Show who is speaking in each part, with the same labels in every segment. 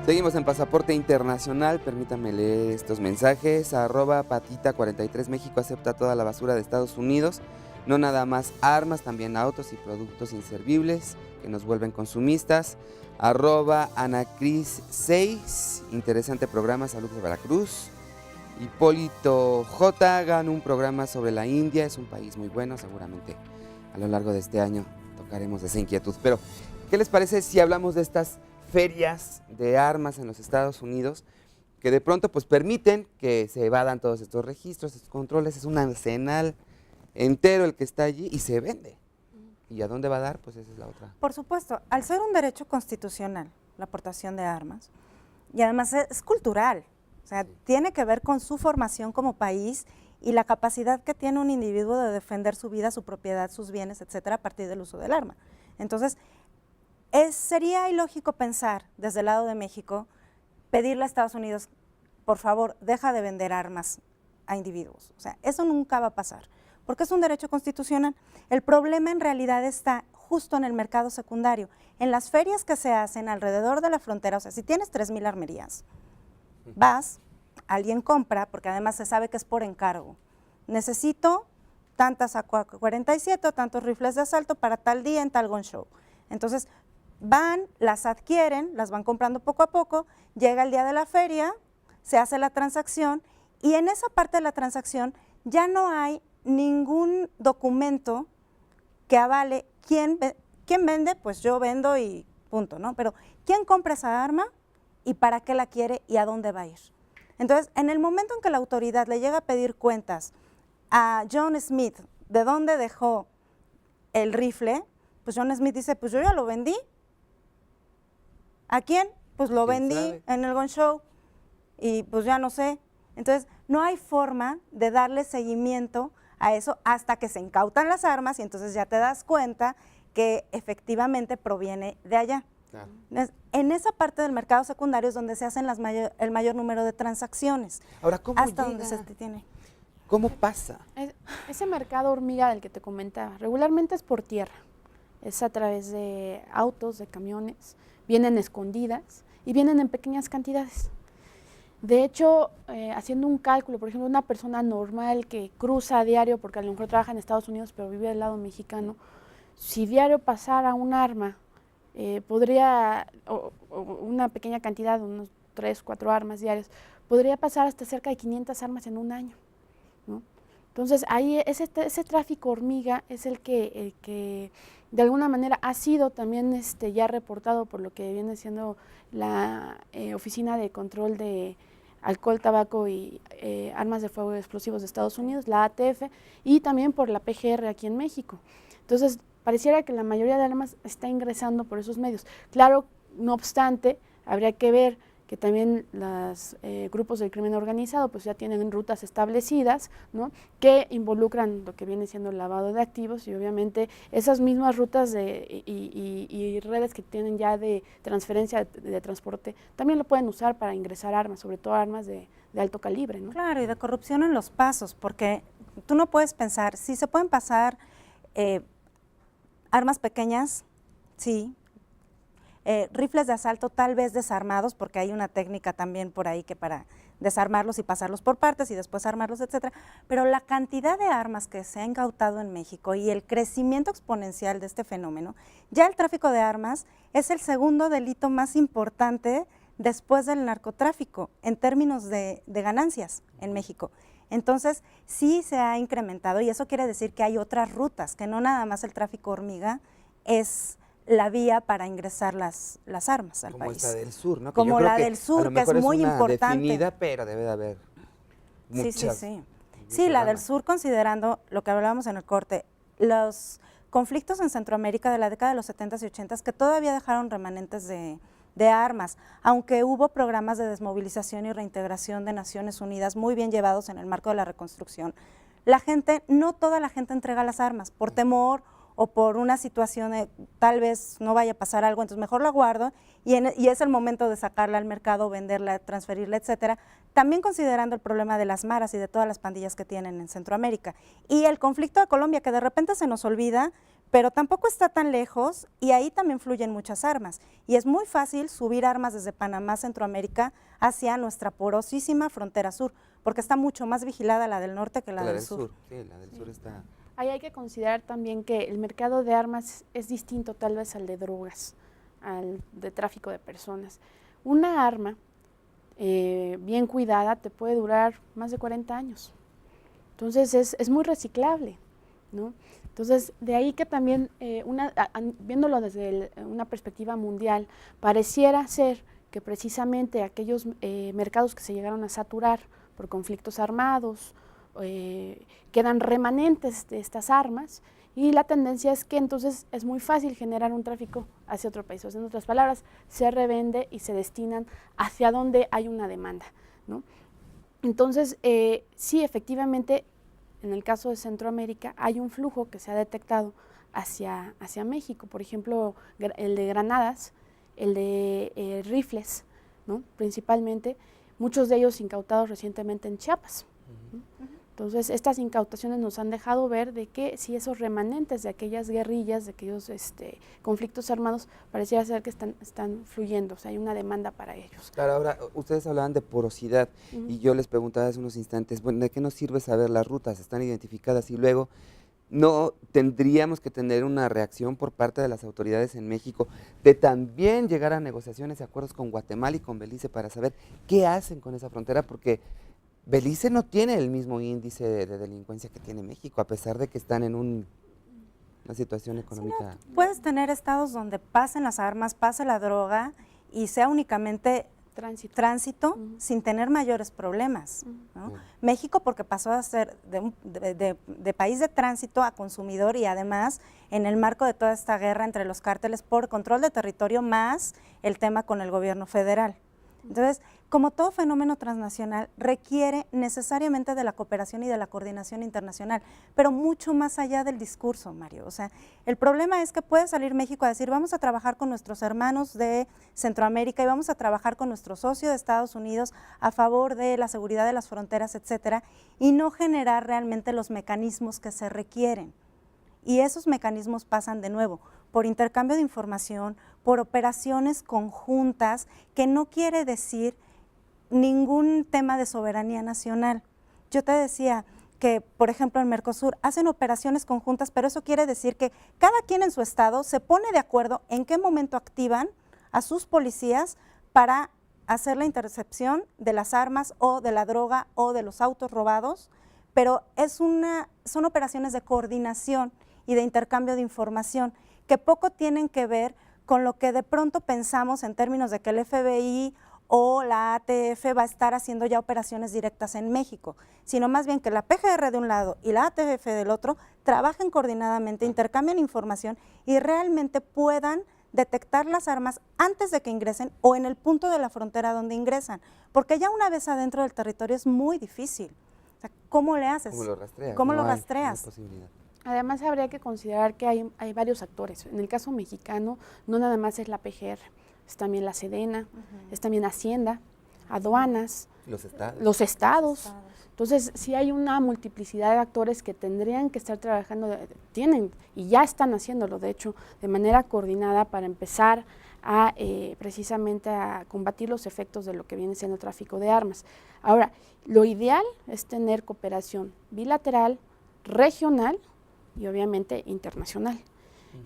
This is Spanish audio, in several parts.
Speaker 1: Seguimos en Pasaporte Internacional, permítanme leer estos mensajes. @patita43 México acepta toda la basura de Estados Unidos, no nada más armas, también autos y productos inservibles que nos vuelven consumistas. @Anacris6, interesante programa, saludos de Veracruz. Hipólito J, hagan un programa sobre la India, es un país muy bueno, seguramente a lo largo de este año tocaremos esa inquietud. Pero, ¿qué les parece si hablamos de estas ferias de armas en los Estados Unidos que de pronto pues permiten que se evadan todos estos registros, estos controles? Es un arsenal entero el que está allí y se vende. ¿Y a dónde va a dar? Pues esa es la otra.
Speaker 2: Por supuesto, al ser un derecho constitucional, la aportación de armas, y además es cultural, o sea, tiene que ver con su formación como país y la capacidad que tiene un individuo de defender su vida, su propiedad, sus bienes, etcétera, a partir del uso del arma. Entonces, sería ilógico pensar desde el lado de México, pedirle a Estados Unidos, por favor, deja de vender armas a individuos. O sea, eso nunca va a pasar, porque es un derecho constitucional. El problema en realidad está justo en el mercado secundario, en las ferias que se hacen alrededor de la frontera. O sea, si tienes 3,000 armerías, vas, alguien compra, porque además se sabe que es por encargo. Necesito tantas AK-47 o tantos rifles de asalto para tal día en tal gun show. Entonces, van, las adquieren, las van comprando poco a poco, llega el día de la feria, se hace la transacción y en esa parte de la transacción ya no hay ningún documento que avale quién vende, pues yo vendo y punto, ¿no? Pero quién compra esa arma y para qué la quiere y a dónde va a ir. Entonces, en el momento en que la autoridad le llega a pedir cuentas a John Smith de dónde dejó el rifle, pues John Smith dice, pues yo ya lo vendí. ¿A quién? Pues lo vendí en el gun show y pues ya no sé. Entonces, no hay forma de darle seguimiento a eso hasta que se incautan las armas y entonces ya te das cuenta que efectivamente proviene de allá. Claro. En esa parte del mercado secundario es donde se hacen el mayor número de transacciones.
Speaker 1: Ahora, ¿cómo
Speaker 2: hasta
Speaker 1: llega?
Speaker 2: Donde se tiene.
Speaker 1: ¿Cómo pasa?
Speaker 3: Ese mercado hormiga del que te comentaba, regularmente es por tierra, es a través de autos, de camiones, vienen escondidas y vienen en pequeñas cantidades. De hecho, haciendo un cálculo, por ejemplo, una persona normal que cruza a diario, porque a lo mejor trabaja en Estados Unidos pero vive del lado mexicano, si diario pasara un arma, podría, una pequeña cantidad, unos 3, 4 armas diarias, podría pasar hasta cerca de 500 armas en un año, ¿no? Entonces, ahí ese tráfico hormiga es el que de alguna manera ha sido también ya reportado por lo que viene siendo la Oficina de Control de Alcohol, Tabaco y Armas de Fuego y Explosivos de Estados Unidos, la ATF, y también por la PGR aquí en México. Entonces, pareciera que la mayoría de armas está ingresando por esos medios. Claro, no obstante, habría que ver que también los grupos del crimen organizado pues ya tienen rutas establecidas, ¿no?, que involucran lo que viene siendo el lavado de activos y obviamente esas mismas rutas y redes que tienen ya de transferencia de transporte también lo pueden usar para ingresar armas, sobre todo armas de alto calibre, ¿no?
Speaker 2: Claro, y de corrupción en los pasos, porque tú no puedes pensar, si se pueden pasar armas pequeñas, sí. Rifles de asalto tal vez desarmados, porque hay una técnica también por ahí que para desarmarlos y pasarlos por partes y después armarlos, etcétera, pero la cantidad de armas que se ha incautado en México y el crecimiento exponencial de este fenómeno, ya el tráfico de armas es el segundo delito más importante después del narcotráfico en términos de ganancias en México. Entonces, sí se ha incrementado y eso quiere decir que hay otras rutas, que no nada más el tráfico hormiga es la vía para ingresar las armas al país.
Speaker 1: Como esta del sur, ¿no?
Speaker 2: Como la del sur, que es muy importante.
Speaker 1: Definida, pero debe de haber muchas.
Speaker 2: Sí, la del sur, considerando lo que hablábamos en el corte, los conflictos en Centroamérica de la década de los 70s y 80s que todavía dejaron remanentes de armas, aunque hubo programas de desmovilización y reintegración de Naciones Unidas muy bien llevados en el marco de la reconstrucción. No toda la gente entrega las armas por temor o por una situación de tal vez no vaya a pasar algo, entonces mejor la guardo y es el momento de sacarla al mercado, venderla, transferirla, etcétera, también considerando el problema de las maras y de todas las pandillas que tienen en Centroamérica. Y el conflicto de Colombia, que de repente se nos olvida, pero tampoco está tan lejos y ahí también fluyen muchas armas. Y es muy fácil subir armas desde Panamá, Centroamérica, hacia nuestra porosísima frontera sur, porque está mucho más vigilada la del norte que la del sur.
Speaker 1: Sí, la del sur está...
Speaker 3: Ahí hay que considerar también que el mercado de armas es distinto tal vez al de drogas, al de tráfico de personas. Una arma bien cuidada te puede durar más de 40 años. Entonces es muy reciclable, ¿no? Entonces, de ahí que también, viéndolo desde una perspectiva mundial, pareciera ser que precisamente aquellos mercados que se llegaron a saturar por conflictos armados, quedan remanentes de estas armas, y la tendencia es que entonces es muy fácil generar un tráfico hacia otro país. O sea, en otras palabras, se revende y se destinan hacia donde hay una demanda, ¿no? Entonces, sí, efectivamente, en el caso de Centroamérica, hay un flujo que se ha detectado hacia México. Por ejemplo, el de granadas, el de rifles, ¿no? Principalmente, muchos de ellos incautados recientemente en Chiapas, ¿no? Entonces, estas incautaciones nos han dejado ver de que si esos remanentes de aquellas guerrillas, de aquellos conflictos armados, pareciera ser que están fluyendo, o sea, hay una demanda para ellos.
Speaker 1: Claro, ahora, ustedes hablaban de porosidad y yo les preguntaba hace unos instantes, bueno, ¿de qué nos sirve saber las rutas? ¿Están identificadas? Y luego, ¿no tendríamos que tener una reacción por parte de las autoridades en México de también llegar a negociaciones y acuerdos con Guatemala y con Belice para saber qué hacen con esa frontera? Porque Belice no tiene el mismo índice de delincuencia que tiene México, a pesar de que están en una situación económica.
Speaker 2: Sí, no, puedes tener estados donde pasen las armas, pase la droga y sea únicamente tránsito sin tener mayores problemas, ¿no? México, porque pasó a ser de país de tránsito a consumidor, y además en el marco de toda esta guerra entre los cárteles por control de territorio más el tema con el gobierno federal. Entonces, como todo fenómeno transnacional, requiere necesariamente de la cooperación y de la coordinación internacional, pero mucho más allá del discurso, Mario. O sea, el problema es que puede salir México a decir, vamos a trabajar con nuestros hermanos de Centroamérica y vamos a trabajar con nuestro socio de Estados Unidos a favor de la seguridad de las fronteras, etcétera, y no generar realmente los mecanismos que se requieren. Y esos mecanismos pasan de nuevo por intercambio de información, por operaciones conjuntas, que no quiere decir ningún tema de soberanía nacional. Yo te decía que, por ejemplo, en Mercosur hacen operaciones conjuntas, pero eso quiere decir que cada quien en su estado se pone de acuerdo en qué momento activan a sus policías para hacer la intercepción de las armas o de la droga o de los autos robados, pero son operaciones de coordinación y de intercambio de información que poco tienen que ver con lo que de pronto pensamos en términos de que el FBI o la ATF va a estar haciendo ya operaciones directas en México, sino más bien que la PGR de un lado y la ATF del otro trabajen coordinadamente, intercambien información y realmente puedan detectar las armas antes de que ingresen o en el punto de la frontera donde ingresan, porque ya una vez adentro del territorio es muy difícil. O sea, ¿cómo le haces?
Speaker 1: ¿Cómo lo rastreas?
Speaker 2: ¿Cómo lo
Speaker 1: No hay
Speaker 2: rastreas?
Speaker 1: posibilidad.
Speaker 3: Además, habría que considerar que hay varios actores. En el caso mexicano, no nada más es la PGR, es también la Sedena, es también Hacienda, aduanas, los estados. Entonces, sí hay una multiplicidad de actores que tendrían que estar trabajando, tienen y ya están haciéndolo, de hecho, de manera coordinada para empezar a precisamente a combatir los efectos de lo que viene siendo el tráfico de armas. Ahora, lo ideal es tener cooperación bilateral, regional y obviamente internacional.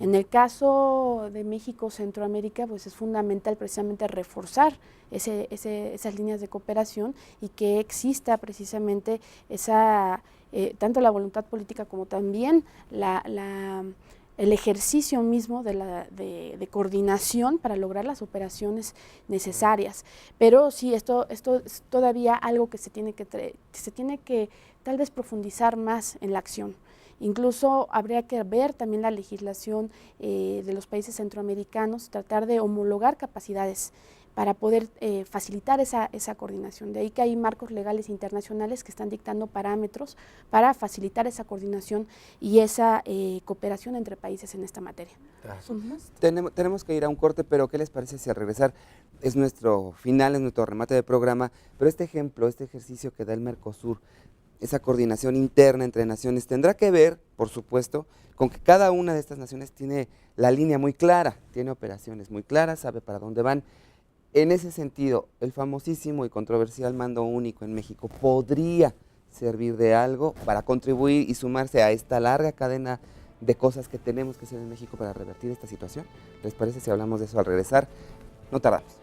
Speaker 3: En el caso de México, Centroamérica, pues es fundamental precisamente reforzar esas líneas de cooperación y que exista precisamente esa, tanto la voluntad política como también el ejercicio mismo de coordinación para lograr las operaciones necesarias. Pero sí, esto es todavía algo que se tiene que tal vez profundizar más en la acción. Incluso habría que ver también la legislación de los países centroamericanos, tratar de homologar capacidades para poder facilitar esa coordinación. De ahí que hay marcos legales internacionales que están dictando parámetros para facilitar esa coordinación y esa cooperación entre países en esta materia.
Speaker 1: Tenemos que ir a un corte, pero ¿qué les parece si al regresar es nuestro final, es nuestro remate de programa? Pero este ejemplo, este ejercicio que da el Mercosur, esa coordinación interna entre naciones tendrá que ver, por supuesto, con que cada una de estas naciones tiene la línea muy clara, tiene operaciones muy claras, sabe para dónde van. En ese sentido, el famosísimo y controversial mando único en México podría servir de algo para contribuir y sumarse a esta larga cadena de cosas que tenemos que hacer en México para revertir esta situación. ¿Les parece si hablamos de eso al regresar? No tardamos.